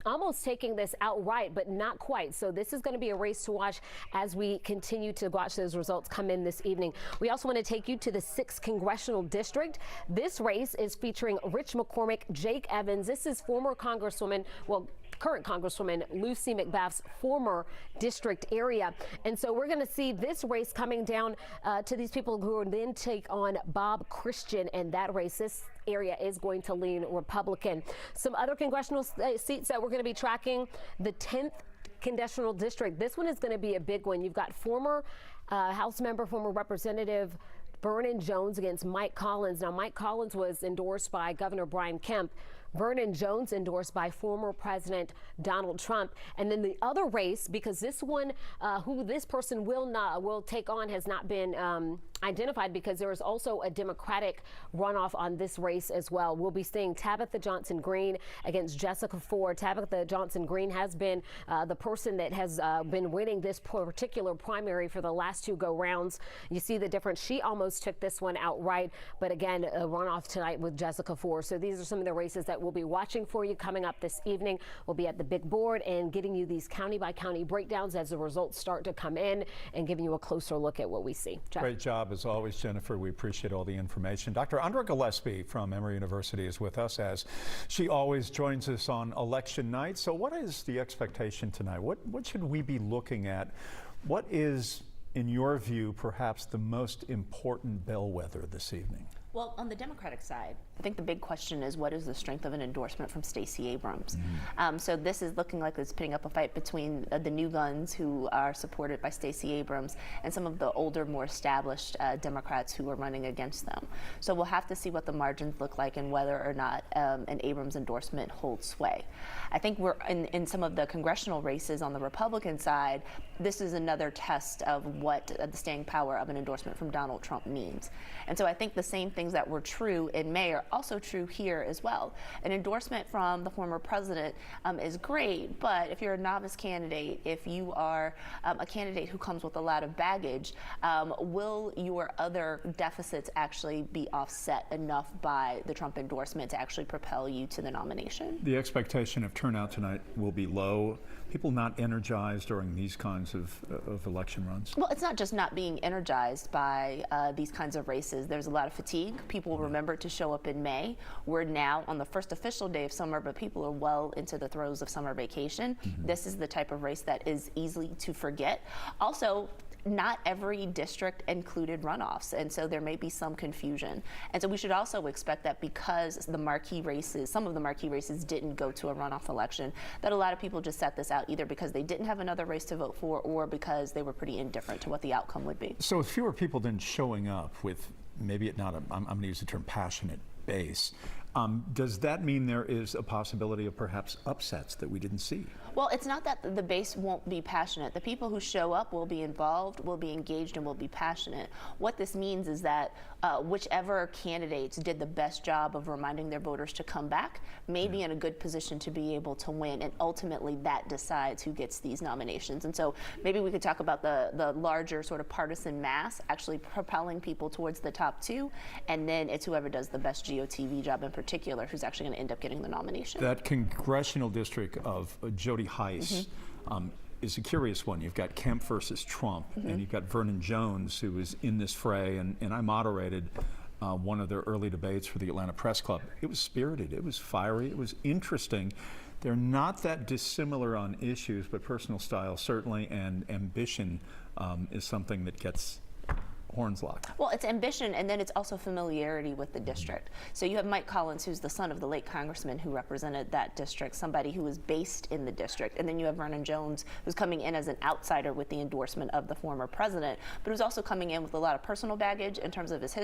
almost taking this outright, but not quite. So this is going to be a race to watch as we continue to watch those results come in this evening. We also want to take you to the 6th Congressional District. This race is featuring Rich McCormick, Jake Evans. This is former Congresswoman, well, current Congresswoman Lucy McBath's former district area. And so we're going to see this race coming down to these people who will then take on Bob Christian, and that race, this area is going to lean Republican. Some other congressional seats that we're going to be tracking: the 10th Congressional District. This one is going to be a big one. You've got former House member, former Representative Vernon Jones against Mike Collins. Now, Mike Collins was endorsed by Governor Brian Kemp. Vernon Jones endorsed by former President Donald Trump. And then the other race, because this one, who this person will take on has not been identified, because there is also a Democratic runoff on this race as well. We'll be seeing Tabitha Johnson Green against Jessica Ford. Tabitha Johnson Green has been the person that has been winning this particular primary for the last 2 go-rounds. You see the difference. She almost took this one outright, but again, a runoff tonight with Jessica Ford. So these are some of the races that we'll be watching for you coming up this evening. We'll be at the big board and getting you these county by county breakdowns as the results start to come in, and giving you a closer look at what we see. Jeff. Great job as always, Jennifer. We appreciate all the information. Dr. Andra Gillespie from Emory University is with us, as she always joins us on election night. So what is the expectation tonight? What should we be looking at? What is, in your view, perhaps the most important bellwether this evening? Well, on the Democratic side, I think the big question is, what is the strength of an endorsement from Stacey Abrams? So this is looking like it's putting up a fight between the new guns, who are supported by Stacey Abrams, and some of the older, more established Democrats who are running against them. So we'll have to see what the margins look like and whether or not an Abrams endorsement holds sway. I think we're in some of the congressional races on the Republican side. This is another test of what the staying power of an endorsement from Donald Trump means. And so I think the same things that were true in May are also true here as well. An endorsement from the former president is great, but if you're a novice candidate, if you are a candidate who comes with a lot of baggage, will your other deficits actually be offset enough by the Trump endorsement to actually propel you to the nomination? The expectation of turnout tonight will be low. People not energized during these kinds of election runs? Well, it's not just not being energized by these kinds of races. There's a lot of fatigue. People remember to show up in May. We're now on the first official day of summer, but people are well into the throes of summer vacation. This is the type of race that is easy to forget. Also, not every district included runoffs, and so there may be some confusion. And so we should also expect that, because the marquee races, some of the marquee races didn't go to a runoff election, that a lot of people just set this out either because they didn't have another race to vote for, or because they were pretty indifferent to what the outcome would be. So with fewer people then showing up with maybe not I'm going to use the term passionate base, does that mean there is a possibility of perhaps upsets that we didn't see? Well, it's not that the base won't be passionate. The people who show up will be involved, will be engaged, and will be passionate. What this means is that whichever candidates did the best job of reminding their voters to come back may be in a good position to be able to win, and ultimately that decides who gets these nominations. And so maybe we could talk about the larger sort of partisan mass actually propelling people towards the top 2, and then it's whoever does the best GOTV job in particular who's actually going to end up getting the nomination. That congressional district of Jody Hice is a curious one. You've got Kemp versus Trump, and you've got Vernon Jones, who is in this fray, and I moderated one of their early debates for the Atlanta Press Club. It was spirited, it was fiery, it was interesting. They're not that dissimilar on issues, but personal style certainly, and ambition is something that gets horns locked. Well, it's ambition, and then it's also familiarity with the district. So you have Mike Collins, who's the son of the late congressman who represented that district, somebody who was based in the district. And then you have Vernon Jones, who's coming in as an outsider with the endorsement of the former president, but who's also coming in with a lot of personal baggage in terms of his history.